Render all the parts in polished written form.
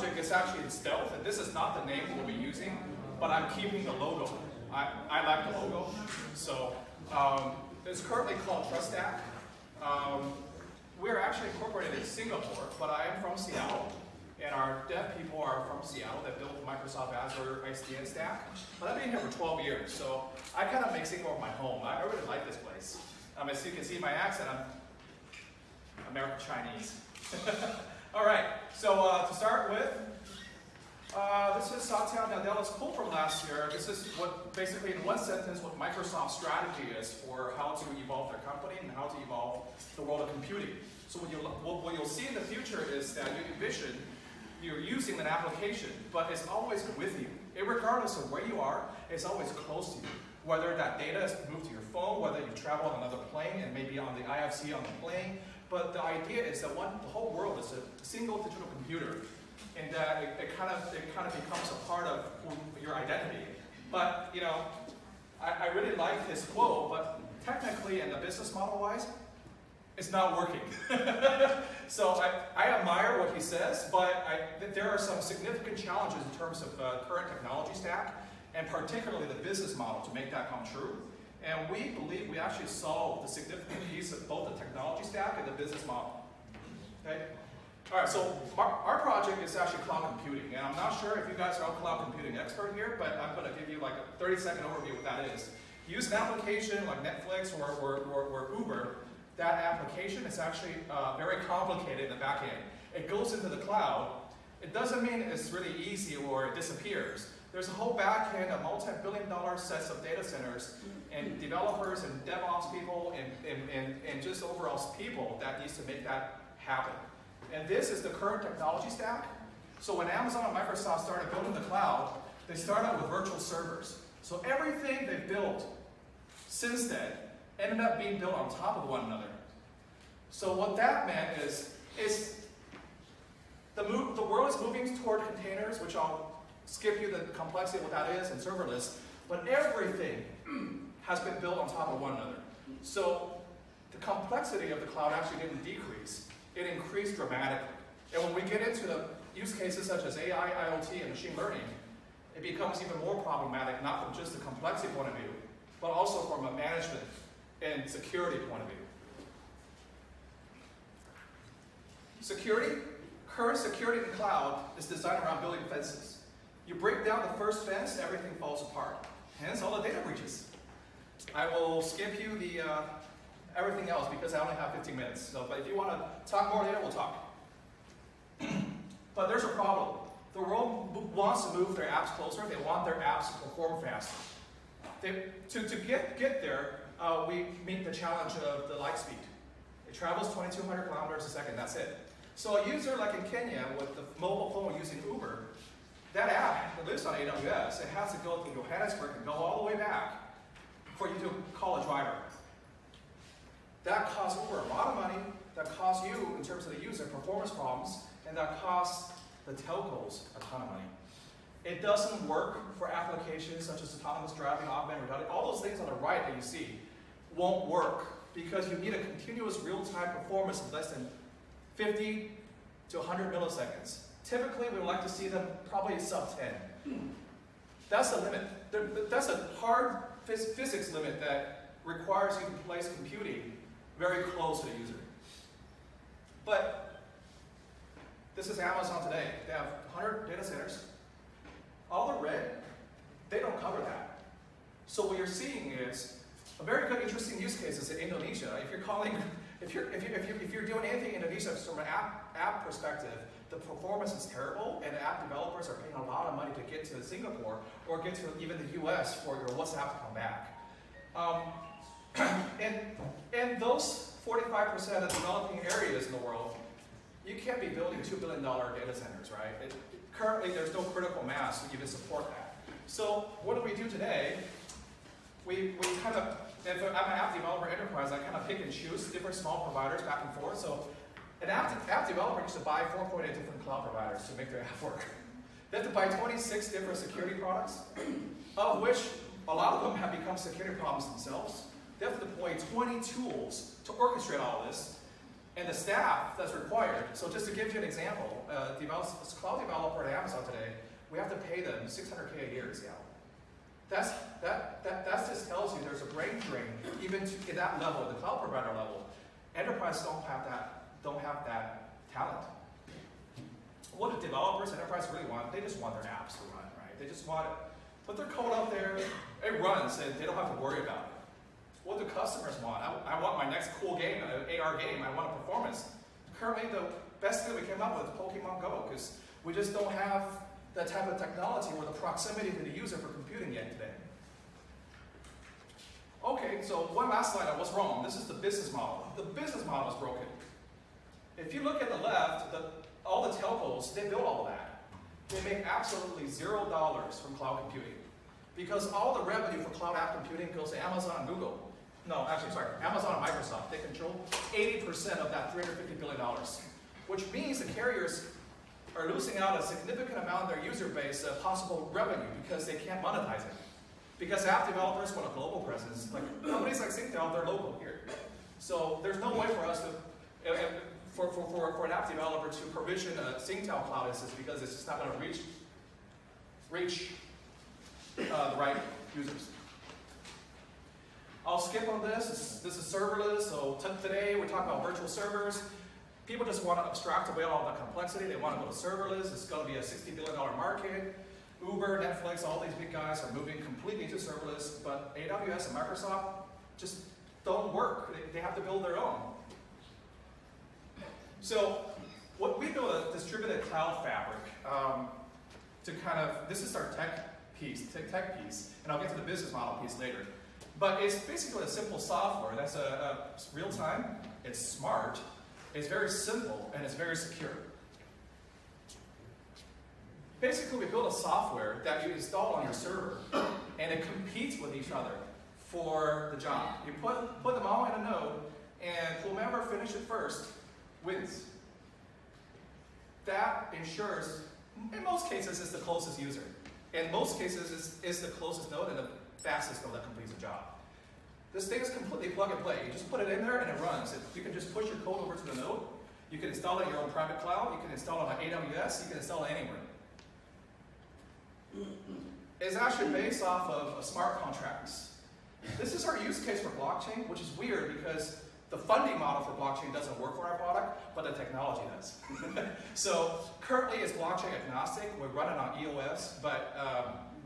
project is actually in stealth, and this is not the name we'll be using, but I'm keeping the logo. I like the logo. So it's currently called TrustStack. We're actually incorporated in Singapore, but I am from Seattle. And our dev people are from Seattle that built Microsoft Azure ICDN stack. But I've been here for 12 years, so I kind of make Singapore my home. I really like this place. As you can see my accent, I'm American Chinese. All right, so to start with, this is Satya Nadella's quote from last year. This is what, basically in one sentence, what Microsoft's strategy is for how to evolve their company and how to evolve the world of computing. So what you'll see in the future is that you envision you're using an application, but it's always with you. Regardless of where you are, it's always close to you. Whether that data is moved to your phone, whether you travel on another plane and maybe on the IFC on the plane, but the idea is that the whole world is a single digital computer, and that it kind of becomes a part of your identity. But you know, I really like this quote, but technically and the business model wise, it's not working. So I admire what he says, but there are some significant challenges in terms of current technology stack, and particularly the business model to make that come true. And we believe we actually solved the significant piece of both the technology stack and the business model. Okay? All right, so our project is actually cloud computing, and I'm not sure if you guys are a cloud computing expert here, but I'm going to give you like a 30-second overview of what that is. Use an application like Netflix or Uber. That application is actually very complicated in the back end. It goes into the cloud. It doesn't mean it's really easy or it disappears. There's a whole back end of multi-billion-dollar sets of data centers and developers and DevOps people and just overall people that needs to make that happen. And this is the current technology stack. So when Amazon and Microsoft started building the cloud, they started with virtual servers. So everything they built since then ended up being built on top of one another. So what that meant is the world is moving toward containers, which I'll skip you the complexity of what that is, and serverless, but everything has been built on top of one another. So the complexity of the cloud actually didn't decrease, it increased dramatically. And when we get into the use cases such as AI, IoT, and machine learning, it becomes even more problematic, not from just the complexity point of view, but also from a management and security point of view. Security, current security in the cloud is designed around building fences. You break down the first fence, everything falls apart. Hence all the data breaches. I will skip you the everything else because I only have 15 minutes. So, but if you want to talk more later, we'll talk. But there's a problem. The world wants to move their apps closer. They want their apps to perform faster. To get there, we meet the challenge of the light speed. It travels 2,200 kilometers a second, that's it. So a user like in Kenya with the mobile phone using Uber, that app that lives on AWS, it has to go through Johannesburg and go all the way back for you to call a driver. That costs Uber a lot of money, that costs you, in terms of the user, performance problems, and that costs the telcos a ton of money. It doesn't work for applications such as autonomous driving, augmented reality. All those things on the right that you see won't work because you need a continuous real-time performance of less than 50 to 100 milliseconds. Typically, we would like to see them probably sub 10. That's the limit. That's a hard physics limit that requires you to place computing very close to the user. But this is Amazon today. They have 100 data centers. All the red, they don't cover that. So what you're seeing is a very good, interesting use cases in Indonesia. If you're doing anything in Indonesia from an app perspective, the performance is terrible, and app developers are paying a lot of money to get to Singapore or get to even the US for your WhatsApp to come back. And those 45% of developing areas in the world, you can't be building $2 billion data centers, right? Currently, there's no critical mass to even support that. So what do we do today? We kind of, if I'm an app developer enterprise, I kind of pick and choose different small providers back and forth. So an app developer used to buy 4.8 different cloud providers to make their app work. They have to buy 26 different security products, of which a lot of them have become security problems themselves. They have to deploy 20 tools to orchestrate all this. and the staff that's required. So just to give you an example, cloud developer at Amazon today, we have to pay them $600K a year in Seattle. That just tells you there's a brain drain, even at that level, the cloud provider level. Enterprise don't have that talent. What do developers, enterprise really want? They just want their apps to run, right? They just want it. Put their code out there, it runs, and they don't have to worry about it. What do customers want? I want my next cool game, an AR game. I want a performance. Currently, the best thing we came up with is Pokemon Go, because we just don't have that type of technology or the proximity to the user for computing yet today. Okay, so one last slide on what's wrong. This is the business model. The business model is broken. If you look at the left, all the telcos, they build all of that. They make absolutely $0 from cloud computing, because all the revenue for cloud app computing goes to Amazon and Google. No, actually, sorry, Amazon and Microsoft. They control 80% of that $350 billion, which means the carriers are losing out a significant amount of their user base possible revenue because they can't monetize it. Because app developers want a global presence. Like companies like Singtel, they're local here. So there's no way for us to, for an app developer to provision a Singtel cloud instance, because it's just not going to reach the right users. I'll skip on this. This is serverless. So today we're talking about virtual servers. People just want to abstract away all the complexity. They want to go to serverless. It's going to be a $60 billion market. Uber, Netflix, all these big guys are moving completely to serverless, but AWS and Microsoft just don't work. They have to build their own. So what we built a distributed cloud fabric to kind of, this is our tech piece, and I'll get to the business model piece later. But it's basically a simple software that's real time, it's smart, it's very simple, and it's very secure. Basically, we build a software that you install on your server, and it competes with each other for the job. You put them all in a node, and whomever finishes it first wins. That ensures, in most cases, it's the closest user. In most cases, it's the closest node and the fastest node that completes the job. This thing is completely plug and play. You just put it in there and it runs. You can just push your code over to the node. You can install it in your own private cloud. You can install it on AWS. You can install it anywhere. It's actually based off of smart contracts. This is our use case for blockchain, which is weird because the funding model for blockchain doesn't work for our product, but the technology does. So currently it's blockchain agnostic. We're running on EOS, but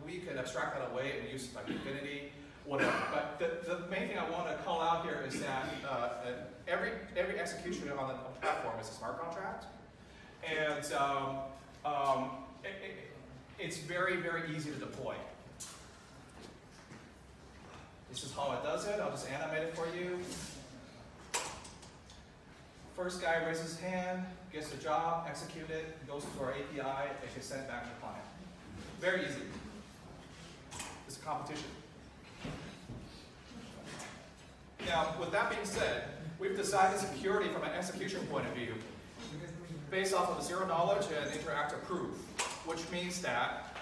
we can abstract that away and use like Infinity, whatever. But the main thing I want to call out here is that every execution on the platform is a smart contract, and it's very, very easy to deploy. This is how it does it. I'll just animate it for you. First guy raises his hand, gets the job, execute it, goes to our API, it gets sent back to the client. Very easy. It's a competition. Now, with that being said, we've decided security from an execution point of view based off of zero knowledge and interactive proof, which means that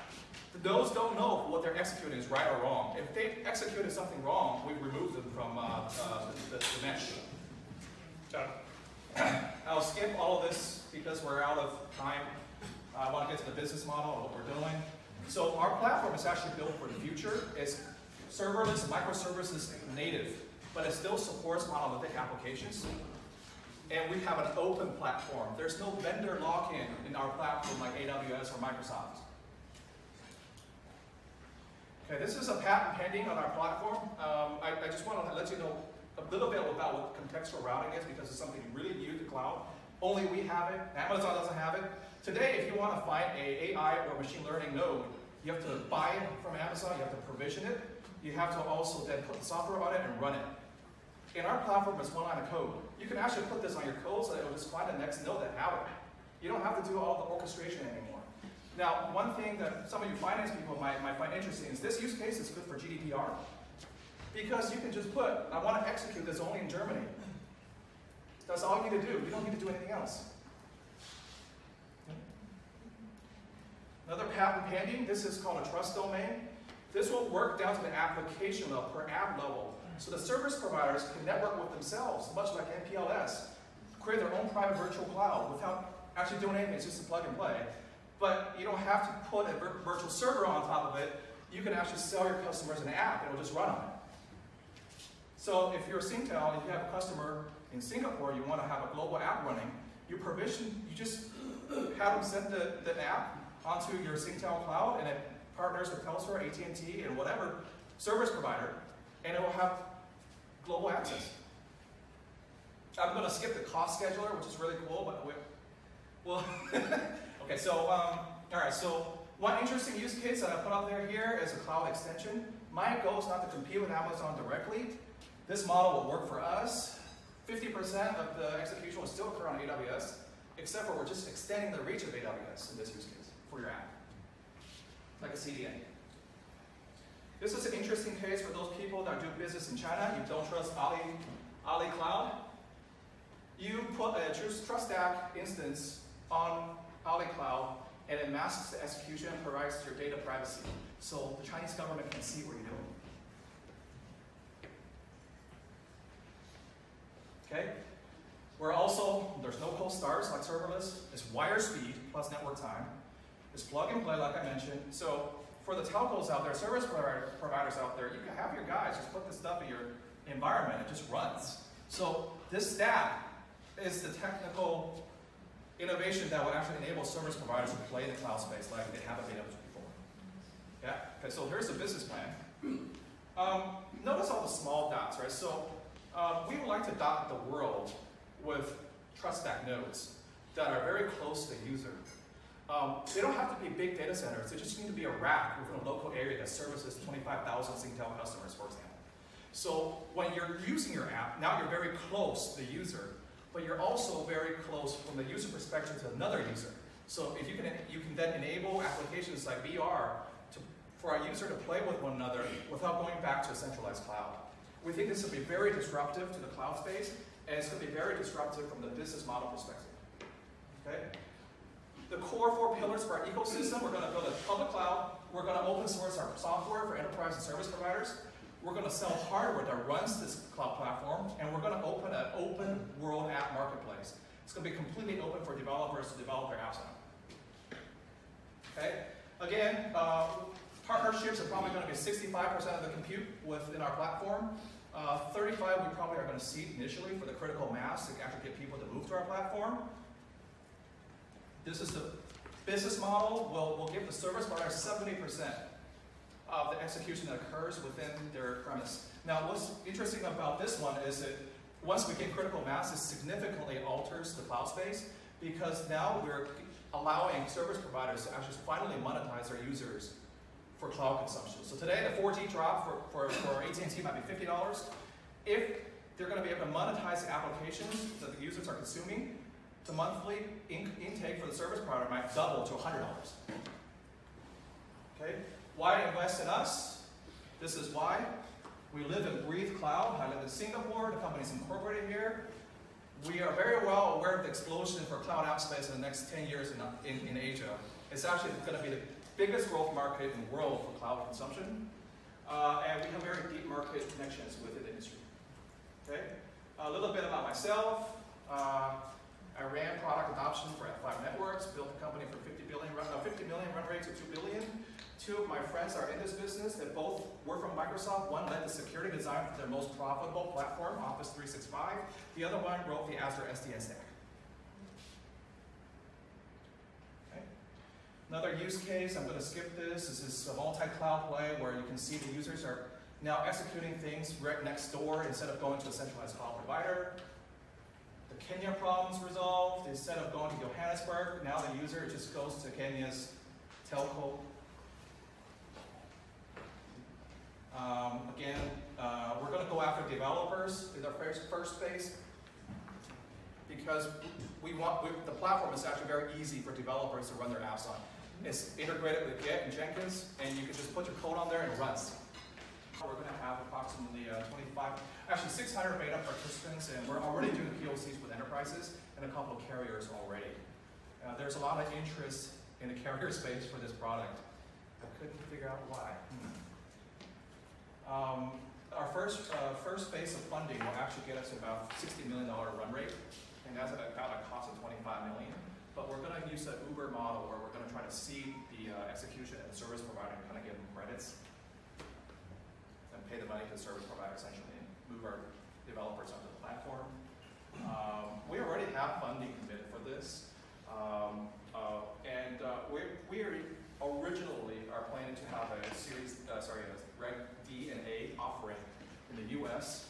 those don't know what they're executing is right or wrong. If they executed something wrong, we remove them from the mesh. I'll skip all of this because we're out of time. I want to get to the business model of what we're doing. So our platform is actually built for the future. It's serverless, microservices native, but it still supports monolithic applications. And we have an open platform. There's no vendor lock-in in our platform like AWS or Microsoft. Okay, this is a patent pending on our platform. I just want to let you know a little bit about what contextual routing is, because it's something really new to cloud. Only we have it. Amazon doesn't have it. Today, if you want to find an AI or machine learning node, you have to buy it from Amazon. You have to provision it. You have to also then put the software on it and run it. In our platform, it's one line of code. You can actually put this on your code so that it will just find the next node that have it. You don't have to do all the orchestration anymore. Now, one thing that some of you finance people might find interesting is this use case is good for GDPR. Because you can just put, I want to execute this only in Germany. That's all you need to do. You don't need to do anything else. Another patent pending, this is called a trust domain. This will work down to the application level, per app level. So the service providers can network with themselves, much like MPLS. create their own private virtual cloud without actually doing anything. It's just a plug and play. But you don't have to put a virtual server on top of it. You can actually sell your customers an app, and it'll just run on it. So if you're a Singtel and you have a customer in Singapore, you want to have a global app running, you just have them send the app onto your Singtel cloud, and it partners with Telstra, AT&T, and whatever service provider, and it will have global access. I'm going to skip the cost scheduler, which is really cool, but well, okay, so, all right, so one interesting use case that I put out there here is a cloud extension. My goal is not to compete with Amazon directly. This model will work for us. 50% of the execution will still occur on AWS, except for we're just extending the reach of AWS in this use case for your app, like a CDN. This is an interesting case for those people that do business in China. You don't trust Ali Cloud. You put a Trust Stack instance on Ali Cloud, and it masks the execution and provides your data privacy. So the Chinese government can see what you're doing. Okay? We're also, there's no cold starts like serverless. It's wire speed plus network time. It's plug and play like I mentioned. So for the telcos out there, service providers out there, you can have your guys just put this stuff in your environment. It just runs. So this stack is the technical innovation that will actually enable service providers to play in the cloud space like they haven't been able to before. Yeah? Okay, so here's the business plan. Notice all the small dots, right? So we would like to dot the world with Trust Stack nodes that are very close to the user. They don't have to be big data centers. They just need to be a rack within a local area that services 25,000 Singtel customers, for example. So when you're using your app, now you're very close to the user, but you're also very close from the user perspective to another user. So if you can then enable applications like VR for our user to play with one another without going back to a centralized cloud. We think this will be very disruptive to the cloud space, and it's going to be very disruptive from the business model perspective. Okay? The core 4 pillars for our ecosystem, we're going to build a public cloud, we're going to open source our software for enterprise and service providers, we're going to sell hardware that runs this cloud platform, and we're going to open an open world app marketplace. It's going to be completely open for developers to develop their apps on. Okay? Again, partnerships are probably going to be 65% of the compute within our platform. 35% we probably are going to seed initially for the critical mass to actually get people to move to our platform. This is the business model. We'll give the service provider 70% of the execution that occurs within their premise. Now, what's interesting about this one is that once we get critical mass, it significantly alters the cloud space because now we're allowing service providers to actually finally monetize their users for cloud consumption. So today, the 4G drop for AT&T might be $50. If they're going to be able to monetize the applications that the users are consuming, the monthly intake for the service provider might double to $100. Okay? Why invest in us? This is why. We live and breathe cloud. I live in Singapore. The company's incorporated here. We are very well aware of the explosion for cloud app space in the next 10 years in Asia. It's actually going to be the biggest growth market in the world for cloud consumption. And we have very deep market connections within the industry. Okay? A little bit about myself. I ran product adoption for F5 Networks, built a company for 50 million run rate to 2 billion. Two of my friends are in this business. They both work from Microsoft. One led the security design for their most profitable platform, Office 365. The other one wrote the Azure SDN stack. Okay. Another use case, I'm going to skip this. This is a multi-cloud play where you can see the users are now executing things right next door instead of going to a centralized cloud provider. The Kenya problem's resolved. Instead of going to Johannesburg, now the user just goes to Kenya's telco. We're going to go after developers in our first phase because the platform is actually very easy for developers to run their apps on. It's integrated with Git and Jenkins, and you can just put your code on there and it runs. We're going to have approximately 600 beta participants, and we're already doing POCs with enterprises and a couple of carriers already. There's a lot of interest in the carrier space for this product. I couldn't figure out why. Our first phase of funding will actually get us about $60 million run rate, and that's about a cost of $25 million. But we're going to use the Uber model where we're going to try to seed the execution and the service provider and kind of give them credits and pay the money to the service provider essentially and move our developers onto the platform. We already have funding committed for this. We originally are planning to have a Reg D and A offering in the US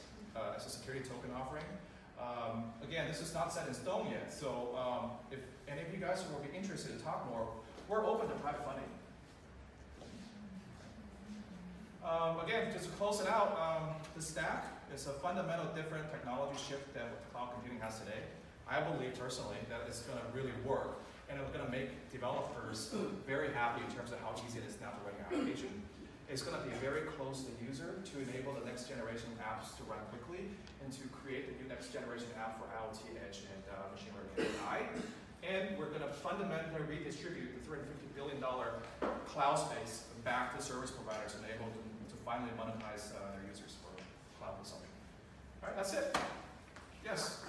as a security token offering. Again, this is not set in stone yet, so if any of you guys will be interested to talk more, we're open to private funding. Again, just to close it out, the stack is a fundamental different technology shift than what cloud computing has today. I believe personally that it's going to really work, and it's going to make developers very happy in terms of how easy it is now to run your application. It's going to be very close to the user to enable the next generation apps to run quickly and to create the new next generation app for IoT, edge, and machine learning and AI. And we're going to fundamentally redistribute the $350 billion cloud space back to service providers and enable them to finally monetize their users for cloud consumption. All right, that's it. Yes?